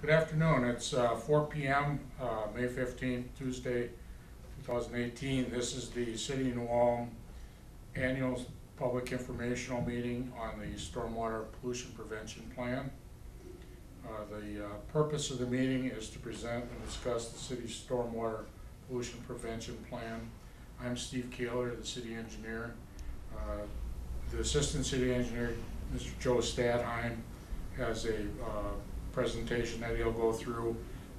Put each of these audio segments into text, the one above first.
Good afternoon. It's 4 p.m., May 15th, Tuesday, 2018. This is the City of New Ulm Annual Public Informational Meeting on the Stormwater Pollution Prevention Plan. The purpose of the meeting is to present and discuss the city's Stormwater Pollution Prevention Plan. I'm Steve Keeler, the City Engineer. The Assistant City Engineer, Mr. Joe Stadheim, has a presentation that he'll go through,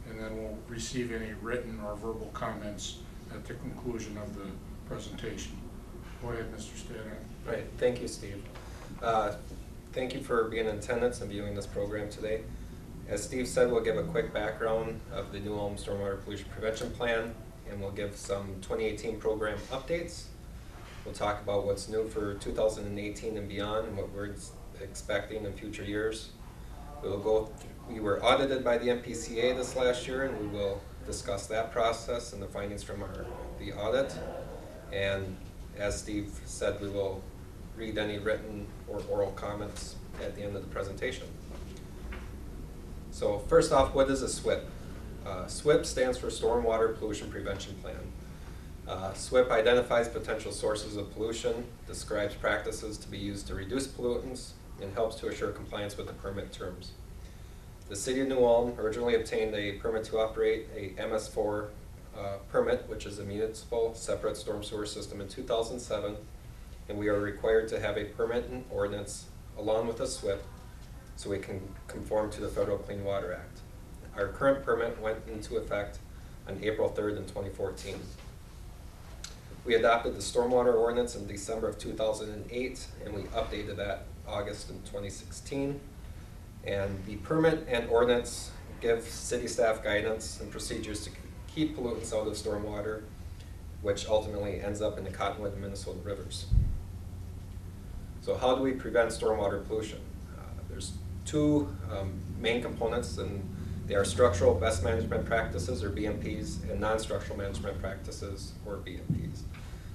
and then we'll receive any written or verbal comments at the conclusion of the presentation. Go ahead, Mr. Stadheim. Right, thank you, Steve. Thank you for being in attendance and viewing this program today. As Steve said, we'll give a quick background of the New Ulm Stormwater Pollution Prevention Plan, and we'll give some 2018 program updates. We'll talk about what's new for 2018 and beyond, and what we're expecting in future years. We were audited by the MPCA this last year, and we will discuss that process and the findings from the audit. And as Steve said, we will read any written or oral comments at the end of the presentation. So first off, what is a SWIP? SWIP stands for Stormwater Pollution Prevention Plan. SWIP identifies potential sources of pollution, describes practices to be used to reduce pollutants, and helps to assure compliance with the permit terms. The City of New Ulm originally obtained a permit to operate a MS4 permit, which is a municipal separate storm sewer system, in 2007, and we are required to have a permit and ordinance along with a SWIP so we can conform to the Federal Clean Water Act. Our current permit went into effect on April 3rd in 2014. We adopted the stormwater ordinance in December of 2008, and we updated that August in 2016. And the permit and ordinance give city staff guidance and procedures to keep pollutants out of stormwater, which ultimately ends up in the Cottonwood and Minnesota rivers. So how do we prevent stormwater pollution? There's two main components, and they are structural best management practices, or BMPs, and non-structural management practices, or BMPs.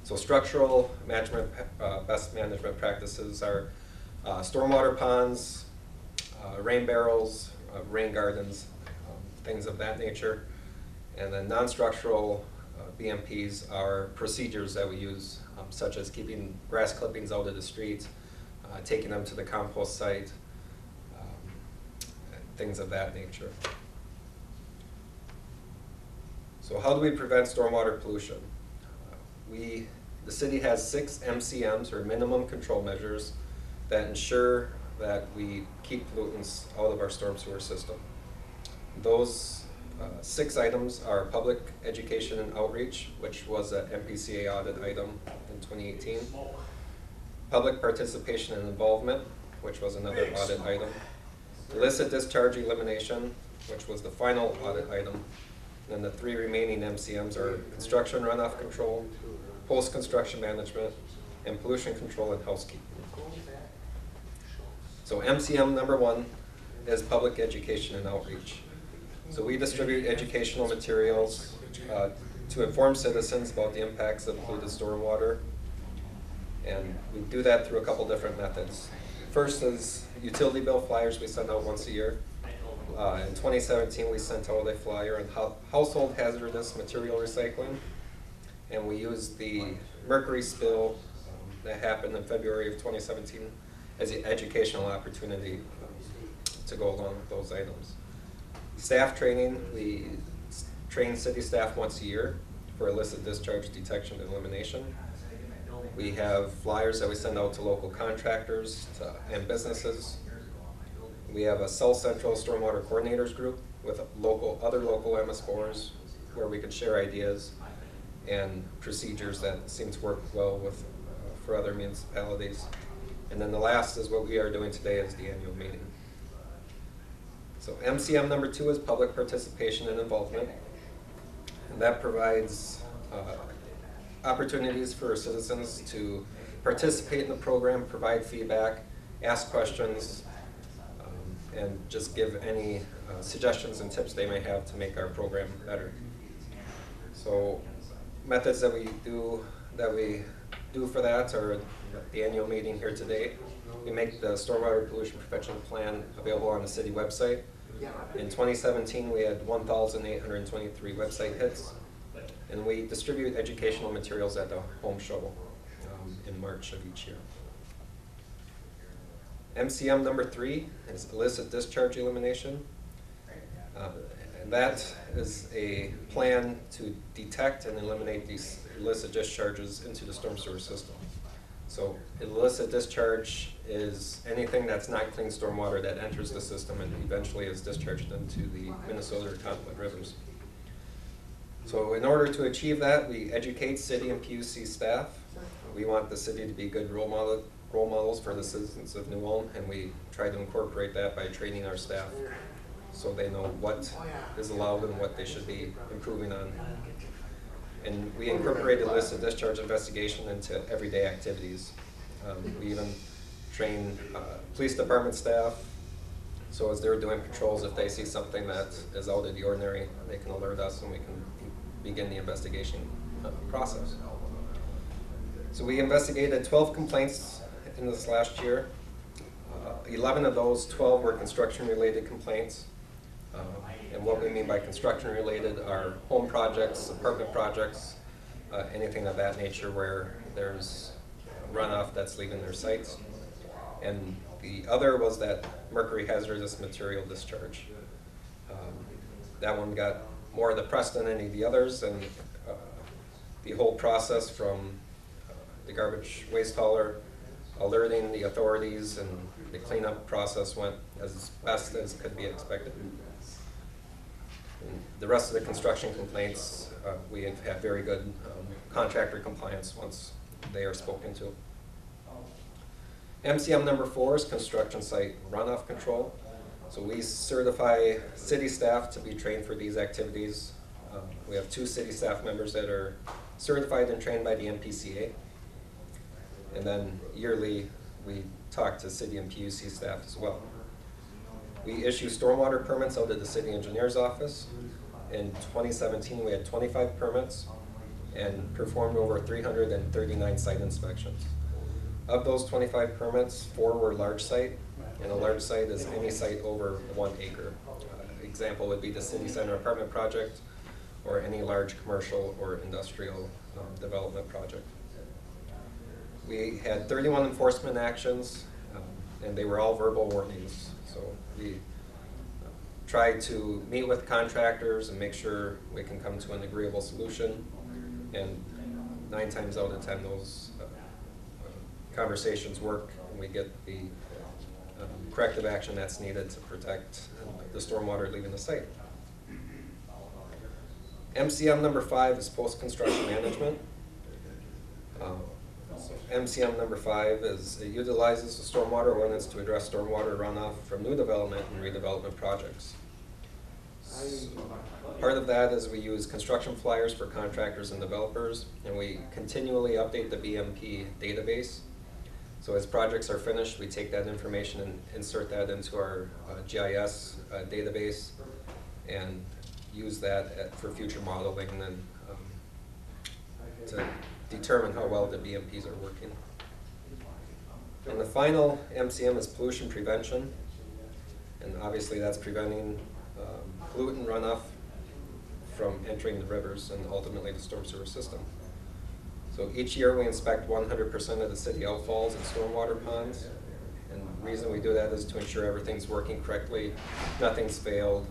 So structural management, best management practices are stormwater ponds, rain barrels, rain gardens, things of that nature. And then non-structural BMPs are procedures that we use, such as keeping grass clippings out of the street, taking them to the compost site, things of that nature. So how do we prevent stormwater pollution? The city has 6 MCMs, or minimum control measures, that ensure that we keep pollutants out of our storm sewer system. Those 6 items are public education and outreach, which was an MPCA audit item in 2018. Public participation and involvement, which was another audit item. Illicit discharge elimination, which was the final audit item. And then the 3 remaining MCMs are construction runoff control, post-construction management, and pollution control and housekeeping. So MCM number 1 is public education and outreach. So we distribute educational materials to inform citizens about the impacts of polluted stormwater. And we do that through a couple different methods. First is utility bill flyers we send out once a year. In 2017, we sent out a flyer on household hazardous material recycling. And we used the mercury spill that happened in February of 2017 as an educational opportunity to go along with those items. Staff training, we train city staff once a year for illicit discharge detection and elimination. We have flyers that we send out to local contractors and businesses. We have a South Central Stormwater Coordinators group with other local MS4s where we can share ideas and procedures that seem to work well for other municipalities. And then the last is what we are doing today, is the annual meeting. So MCM number 2 is public participation and involvement. And that provides opportunities for citizens to participate in the program, provide feedback, ask questions, and just give any suggestions and tips they may have to make our program better. So methods that we do for that are the annual meeting here today. We make the Stormwater Pollution Prevention Plan available on the city website. In 2017, we had 1,823 website hits, and we distribute educational materials at the home show in March of each year. MCM number 3 is illicit discharge elimination. And that is a plan to detect and eliminate these illicit discharges into the storm sewer system. So illicit discharge is anything that's not clean stormwater that enters the system and eventually is discharged into the Minnesota or Continent rivers. So in order to achieve that, we educate city and PUC staff. We want the city to be good role models for the citizens of New Ulm, and we try to incorporate that by training our staff so they know what is allowed and what they should be improving on. And we incorporate illicit discharge investigation into everyday activities. We even train police department staff, so as they're doing patrols, if they see something that is out of the ordinary, they can alert us and we can begin the investigation process. So we investigated 12 complaints in this last year. 11 of those 12 were construction-related complaints. And what we mean by construction-related are home projects, apartment projects, anything of that nature where there's runoff that's leaving their sites. And the other was that mercury hazardous material discharge. That one got more of the press than any of the others, and the whole process from the garbage waste hauler alerting the authorities and the cleanup process went as best as could be expected. And the rest of the construction complaints, we have had very good contractor compliance once they are spoken to. MCM number 4 is construction site runoff control. So we certify city staff to be trained for these activities. We have 2 city staff members that are certified and trained by the MPCA. And then yearly, we talk to city and PUC staff as well. We issue stormwater permits out of the city engineer's office. In 2017, we had 25 permits and performed over 339 site inspections. Of those 25 permits, 4 were large site, and a large site is any site over 1 acre. Example would be the city center apartment project or any large commercial or industrial development project. We had 31 enforcement actions, and they were all verbal warnings. So we try to meet with contractors and make sure we can come to an agreeable solution. And 9 times out of 10, those conversations work, and we get the corrective action that's needed to protect the stormwater leaving the site. MCM number 5 is post-construction management. MCM number 5 is it utilizes the stormwater ordinance to address stormwater runoff from new development and redevelopment projects. So part of that is we use construction flyers for contractors and developers, and we continually update the BMP database. So as projects are finished, we take that information and insert that into our GIS database and use that for future modeling and to determine how well the BMPs are working. And the final MCM is pollution prevention, and obviously that's preventing pollutant runoff from entering the rivers and ultimately the storm sewer system. So each year we inspect 100% of the city outfalls and stormwater ponds, and the reason we do that is to ensure everything's working correctly, nothing's failed,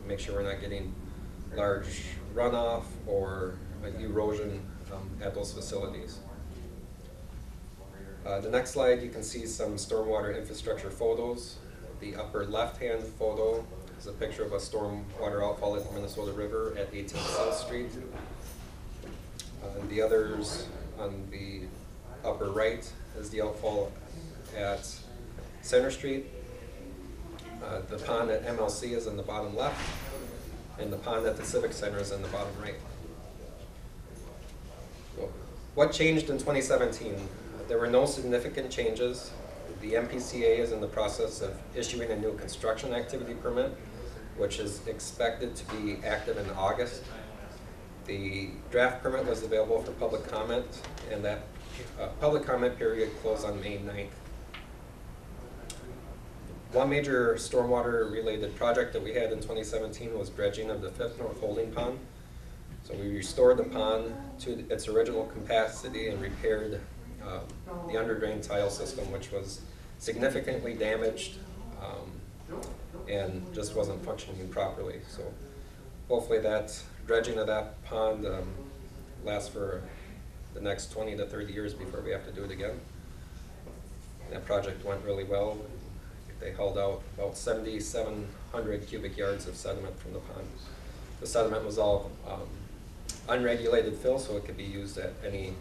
make sure we're not getting large runoff or erosion at those facilities. The next slide, you can see some stormwater infrastructure photos. The upper left-hand photo is a picture of a stormwater outfall at the Minnesota River at 18th South Street. The others on the upper right is the outfall at Center Street. The pond at MLC is in the bottom left, and the pond at the Civic Center is in the bottom right. What changed in 2017? There were no significant changes. The MPCA is in the process of issuing a new construction activity permit, which is expected to be active in August. The draft permit was available for public comment, and that public comment period closed on May 9th. One major stormwater related project that we had in 2017 was dredging of the 5th North Holding Pond. So we restored the pond to its original capacity and repaired the underdrain tile system, which was significantly damaged and just wasn't functioning properly. So hopefully that dredging of that pond lasts for the next 20 to 30 years before we have to do it again. That project went really well. They held out about 7,700 cubic yards of sediment from the pond. The sediment was all unregulated fill, so it could be used at any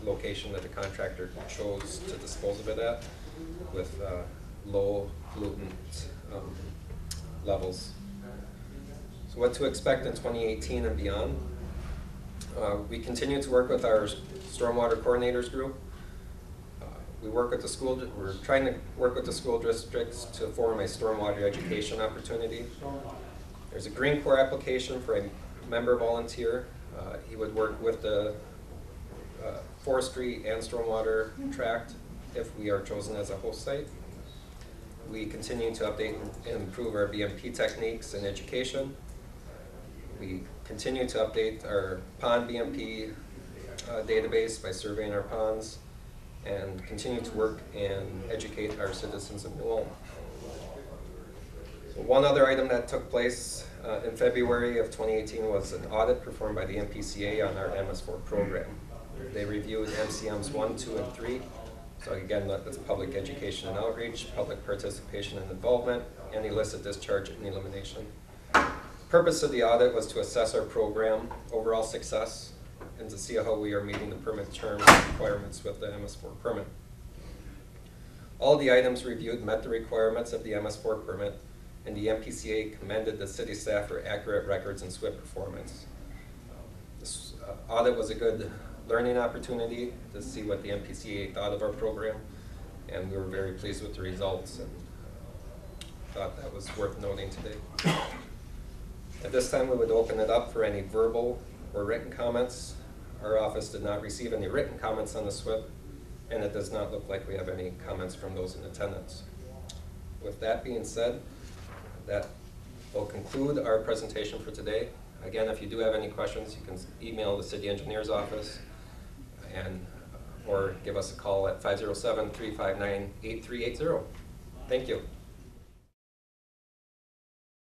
location that the contractor chose to dispose of it at with low pollutant levels. So what to expect in 2018 and beyond? We continue to work with our stormwater coordinators group. We're trying to work with the school districts to form a stormwater education opportunity. There's a Green Corps application for a member volunteer. He would work with the forestry and stormwater tract if we are chosen as a host site. We continue to update and improve our BMP techniques and education. We continue to update our pond BMP database by surveying our ponds, and continue to work and educate our citizens of New Ulm. So one other item that took place in February of 2018 was an audit performed by the MPCA on our MS4 program. They reviewed MCMs 1, 2, and 3. So again, that's public education and outreach, public participation and involvement, and illicit discharge and elimination. Purpose of the audit was to assess our program overall success and to see how we are meeting the permit term requirements with the MS4 permit. All the items reviewed met the requirements of the MS4 permit, and the MPCA commended the city staff for accurate records and SWIP performance. This audit was a good learning opportunity to see what the MPCA thought of our program, and we were very pleased with the results and thought that was worth noting today. At this time, we would open it up for any verbal or written comments. Our office did not receive any written comments on the SWIP, and it does not look like we have any comments from those in attendance. With that being said, that will conclude our presentation for today. Again, if you do have any questions, you can email the city engineer's office or give us a call at 507-359-8380. Thank you.